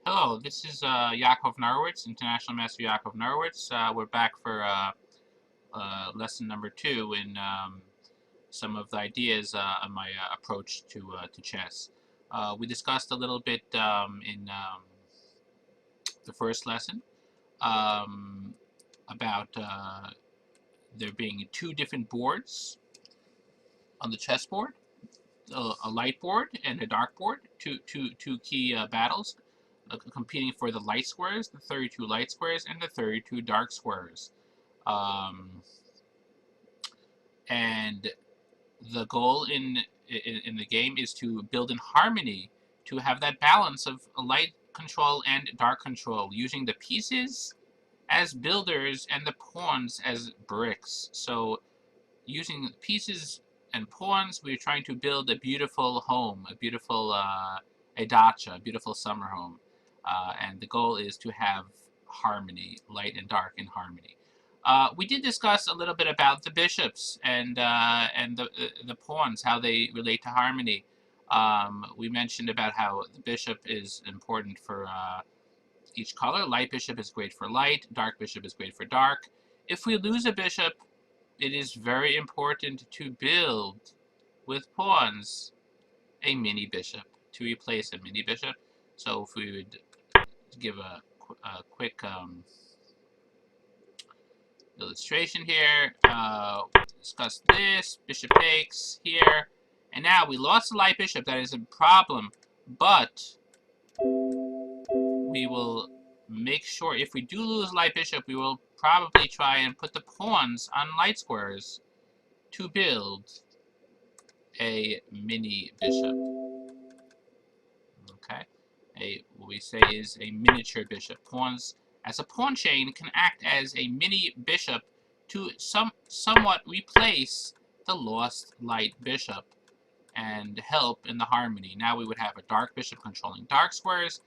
Hello, this is Yaacov Norowitz, International Master Yaacov Norowitz. We're back for lesson number 2 in some of the ideas on my approach to chess. We discussed a little bit in the first lesson um, about there being 2 different boards on the chessboard, a light board and a dark board, two key battles competing for the light squares, the 32 light squares, and the 32 dark squares. Um, and the goal in the game is to build in harmony, to have that balance of light control and dark control, using the pieces as builders and the pawns as bricks. So using pieces and pawns, we're trying to build a beautiful home, a beautiful a dacha, a beautiful summer home. And the goal is to have harmony, light and dark in harmony. We did discuss a little bit about the bishops and the pawns, how they relate to harmony. We mentioned about how the bishop is important for each color. Light bishop is great for light, dark bishop is great for dark. If we lose a bishop, it is very important to build with pawns a mini bishop to replace a mini bishop. So if we would give a quick illustration here, discuss this, bishop takes here, and now we lost the light bishop. That is a problem, but we will make sure, if we do lose light bishop, we will probably try and put the pawns on light squares to build a mini bishop. Okay, what we say is a miniature bishop. Pawns as a pawn chain can act as a mini bishop to somewhat replace the lost light bishop and help in the harmony. Now we would have a dark bishop controlling dark squares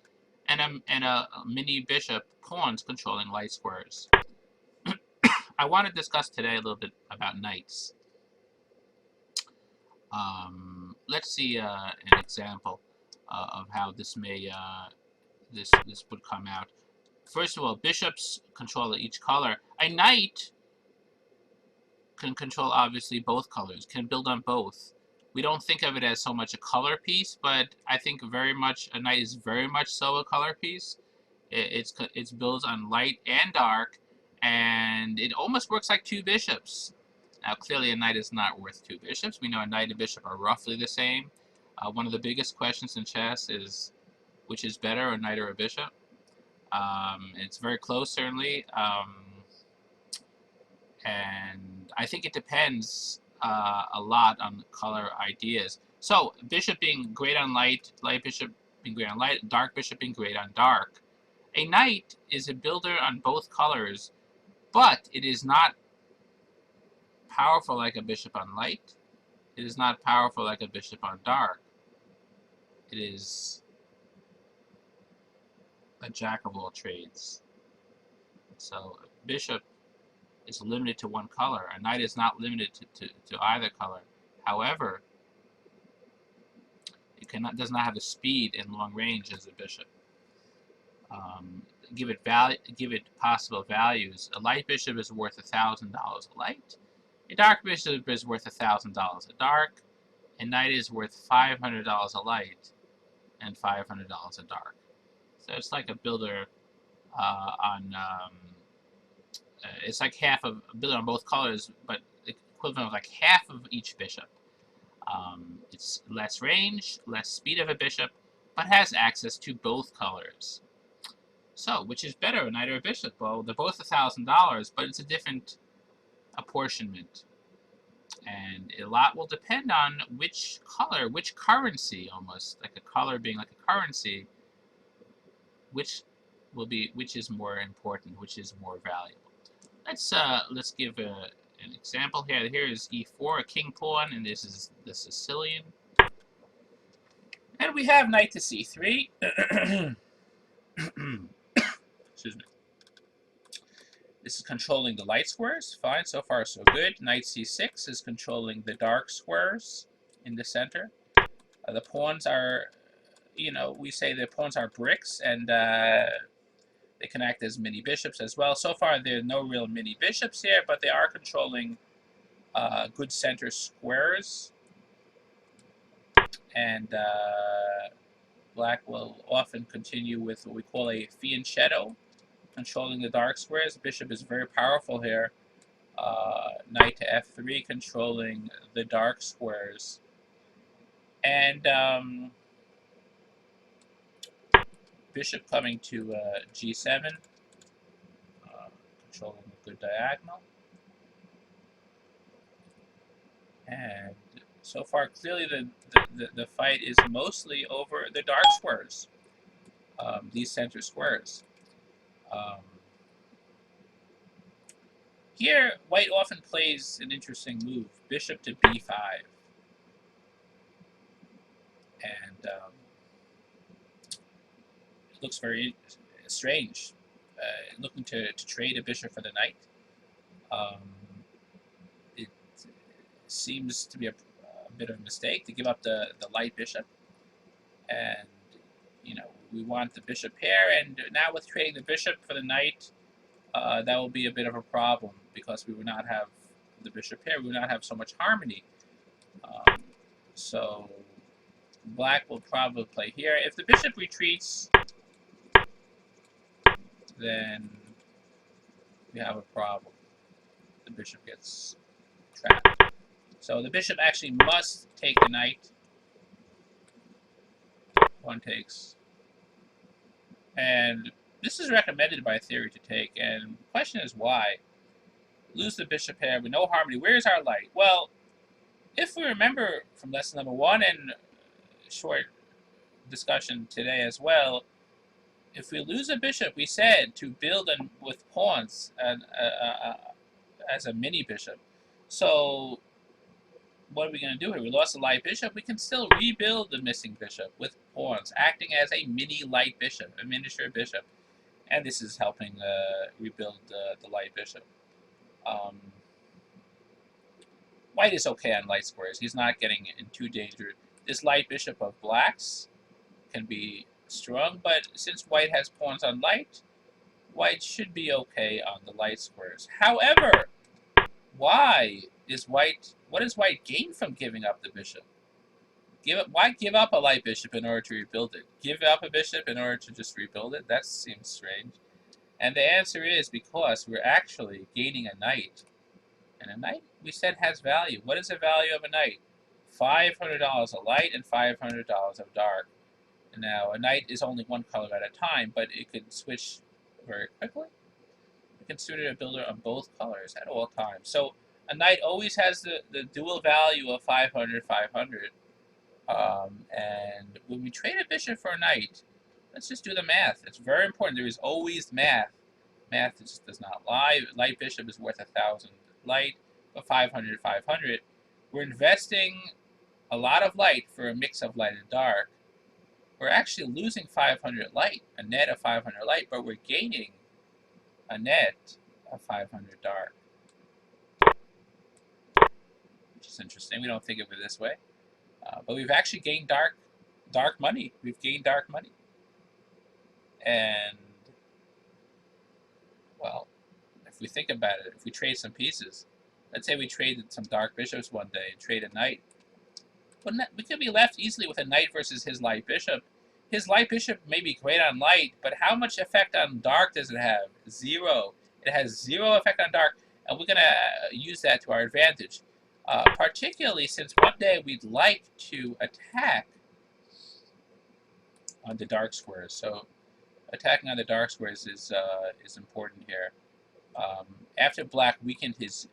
and a mini bishop pawns controlling light squares. I want to discuss today a little bit about knights. Let's see an example of how this may this would come out. First of all, bishops control each color. A knight can control obviously both colors, can build on both. We don't think of it as so much a color piece, but I think very much a knight is very much so a color piece. It's built on light and dark, and it almost works like 2 bishops. Now, clearly, a knight is not worth 2 bishops. We know a knight and bishop are roughly the same. One of the biggest questions in chess is which is better, a knight or a bishop. It's very close, certainly, and I think it depends a lot on color ideas. So, bishop being great on light, light bishop being great on light, dark bishop being great on dark. A knight is a builder on both colors, but it is not powerful like a bishop on light. It is not powerful like a bishop on dark. It is a jack of all trades. So a bishop is limited to one color. A knight is not limited to either color. However, it does not have the speed and long range as a bishop. Give it possible values. A light bishop is worth $1,000 a light. A dark bishop is worth $1,000 a dark. A knight is worth $500 a light and $500 a dark. So it's like a builder it's like half of a builder on both colors, but the equivalent of like half of each bishop. It's less range, less speed of a bishop, but has access to both colors. So, which is better, a knight or a bishop? Well, they're both $1,000, but it's a different apportionment. And a lot will depend on which color, which currency, almost like a color being like a currency, which is more important, which is more valuable. Let's give an example here. Here is e4, a king pawn, and this is the Sicilian. And we have knight to c3. Excuse me. This is controlling the light squares. Fine, so far so good. Knight c6 is controlling the dark squares in the center. The pawns are we say the pawns are bricks, and they can act as mini bishops as well. So far, there are no real mini bishops here, but they are controlling good center squares, and black will often continue with what we call a fianchetto, controlling the dark squares. Bishop is very powerful here. Knight to f3, controlling the dark squares. And bishop coming to g7, controlling a good diagonal. And so far, clearly the fight is mostly over the dark squares, these center squares. Here, white often plays an interesting move, bishop to b5. And it looks very strange, looking to trade a bishop for the knight. It seems to be a bit of a mistake to give up the light bishop. And, we want the bishop here, and now with trading the bishop for the knight, that will be a bit of a problem, because we would not have the bishop here, we would not have so much harmony. So black will probably play here. If the bishop retreats, then we have a problem. The bishop gets trapped. So the bishop actually must take the knight. One takes. And this is recommended by theory to take, and the question is why? Lose the bishop here with no harmony. Where is our light? Well, if we remember from lesson number 1 and short discussion today as well, if we lose a bishop, we said to build with pawns as a mini bishop. So what are we going to do here? We lost the light bishop. We can still rebuild the missing bishop with pawns, acting as a mini light bishop, a miniature bishop. And this is helping rebuild the light bishop. White is okay on light squares. He's not getting into danger. This light bishop of black's can be strong, but since white has pawns on light, white should be okay on the light squares. However, what does white gain from giving up the bishop? Why give up a light bishop in order to rebuild it? Give up a bishop in order to just rebuild it? That seems strange. And the answer is because we're actually gaining a knight. And a knight, we said, has value. What is the value of a knight? $500 of light and $500 of dark. Now, a knight is only one color at a time, but it can switch very quickly. We consider a builder on both colors at all times. So a knight always has the dual value of 500, 500. And when we trade a bishop for a knight, let's just do the math. It's very important. There is always math. Math just does not lie. Light bishop is worth 1,000 light, but 500, 500. We're investing a lot of light for a mix of light and dark. We're actually losing 500 light, a net of 500 light, but we're gaining a net of 500 dark. Which is interesting. We don't think of it this way. But we've actually gained dark money. We've gained dark money. And, well, if we think about it, if we trade some pieces, let's say we traded some dark bishops one day and trade a knight. We could be left easily with a knight versus his light bishop. His light bishop may be great on light, but how much effect on dark does it have? 0. It has 0 effect on dark, and we're going to use that to our advantage. Particularly since one day we'd like to attack on the dark squares. So attacking on the dark squares is important here. After black weakened his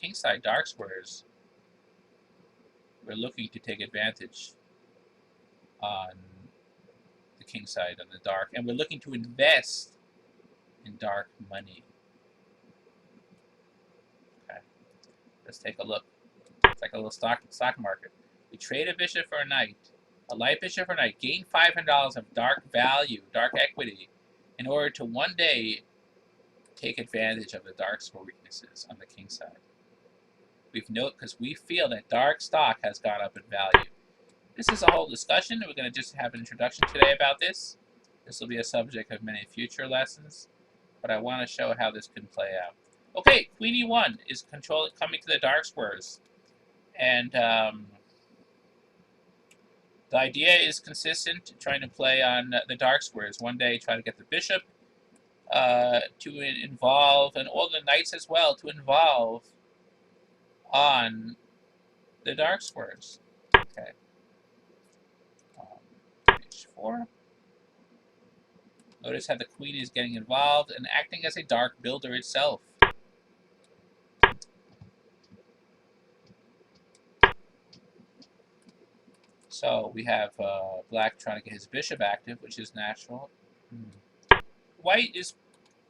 kingside dark squares, we're looking to take advantage on the kingside, on the dark, and we're looking to invest in dark money. Okay, let's take a look. It's like a little stock market. We trade a bishop for a knight, a light bishop for a knight, gain $500 of dark value, dark equity, in order to one day take advantage of the dark square weaknesses on the kingside. We've noted because we feel that dark stock has gone up in value. This is a whole discussion. We're going to just have an introduction today about this. This will be a subject of many future lessons, but I want to show how this can play out. Okay, Queen E1 is coming to the dark squares, and the idea is consistent, trying to play on the dark squares. One day, try to get the bishop to involve, and all the knights as well, to involve on the dark squares. Okay. H4. Notice how the queen is getting involved and acting as a dark builder itself. So we have black trying to get his bishop active, which is natural. White is,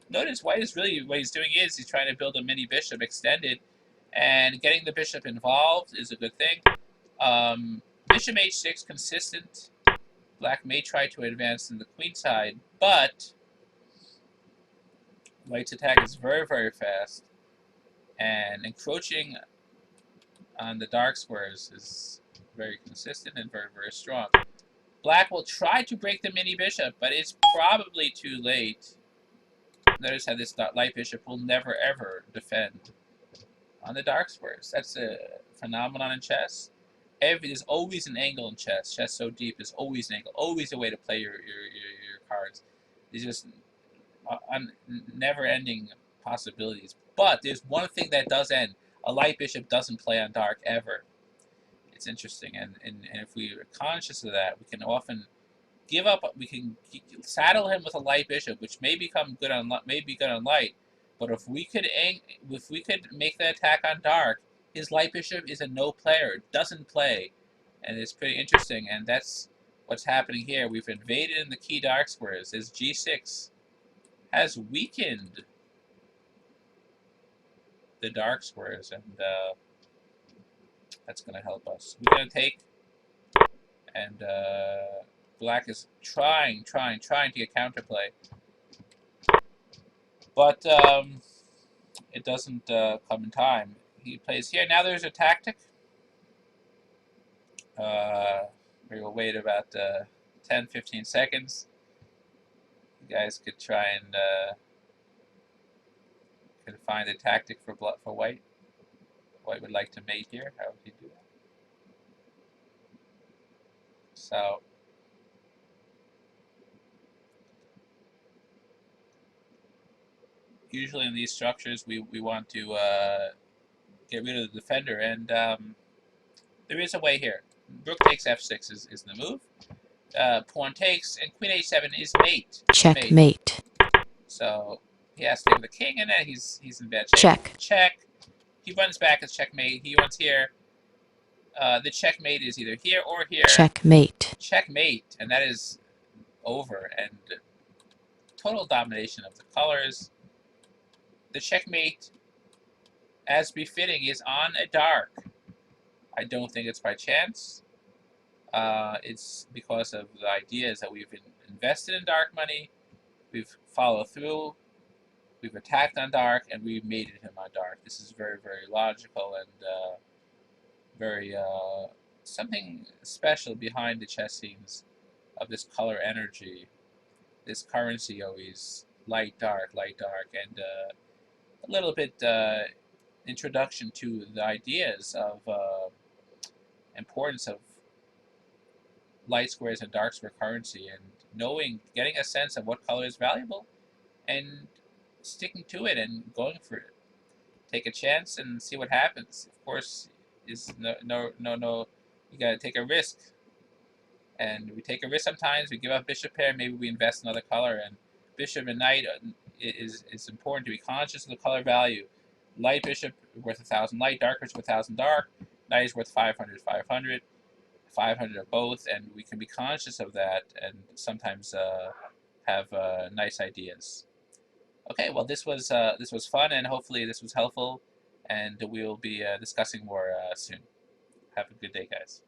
notice white is really, what he's doing is he's trying to build a mini bishop extended, and getting the bishop involved is a good thing. Bishop h6 consistent. Black may try to advance in the queen side, but white's attack is very, very fast, and encroaching on the dark squares is very consistent and very, very strong. Black will try to break the mini bishop, but it's probably too late. Notice how this light bishop will never, ever defend on the dark squares. That's a phenomenon in chess. There's always an angle in chess. Chess so deep, there's always an angle, always a way to play your cards. There's just never-ending possibilities. But there's one thing that does end. A light bishop doesn't play on dark ever. It's interesting, and if we are conscious of that, we can often give up. We can saddle him with a light bishop, which may become good on light. But if we could make the attack on dark, his light bishop is a no player, doesn't play, and it's pretty interesting. And that's what's happening here. We've invaded in the key dark squares. His g6 has weakened the dark squares, and that's going to help us. We're going to take, and black is trying to get counterplay, but it doesn't come in time. He plays here. Now there's a tactic. We will wait about 10-15 seconds. You guys could try and can find a tactic for white. White would like to mate here. How would he do that? So usually in these structures we want to get rid of the defender, and there is a way here. Rook takes f6 is the move. Pawn takes, and queen h7 is mate. Checkmate. So he has to give the king, and then he's in bad shape. Check. Check. He runs back as checkmate. He wants here. The checkmate is either here or here. Checkmate. Checkmate, and that is over, and total domination of the colors. The checkmate, as befitting, is on a dark. I don't think it's by chance. It's because of the ideas that we've invested in dark money, we've followed through, we've attacked on dark, and we've mated him on dark. This is very, very logical, and very something special behind the chess scenes of this color energy, this currency always light, dark, and a little bit introduction to the ideas of importance of light squares and dark square currency, and getting a sense of what color is valuable, and sticking to it and going for it. Take a chance and see what happens. Of course, is no. You gotta take a risk, and we take a risk sometimes. We give up bishop pair. Maybe we invest in another color, and bishop and knight is important to be conscious of the color value. Light bishop worth 1,000 light, dark bishop 1,000 dark. Knight is worth 500, 500. 500 of both, and we can be conscious of that, and sometimes have nice ideas. Okay, well, this was fun, and hopefully this was helpful, and we'll be discussing more soon. Have a good day, guys.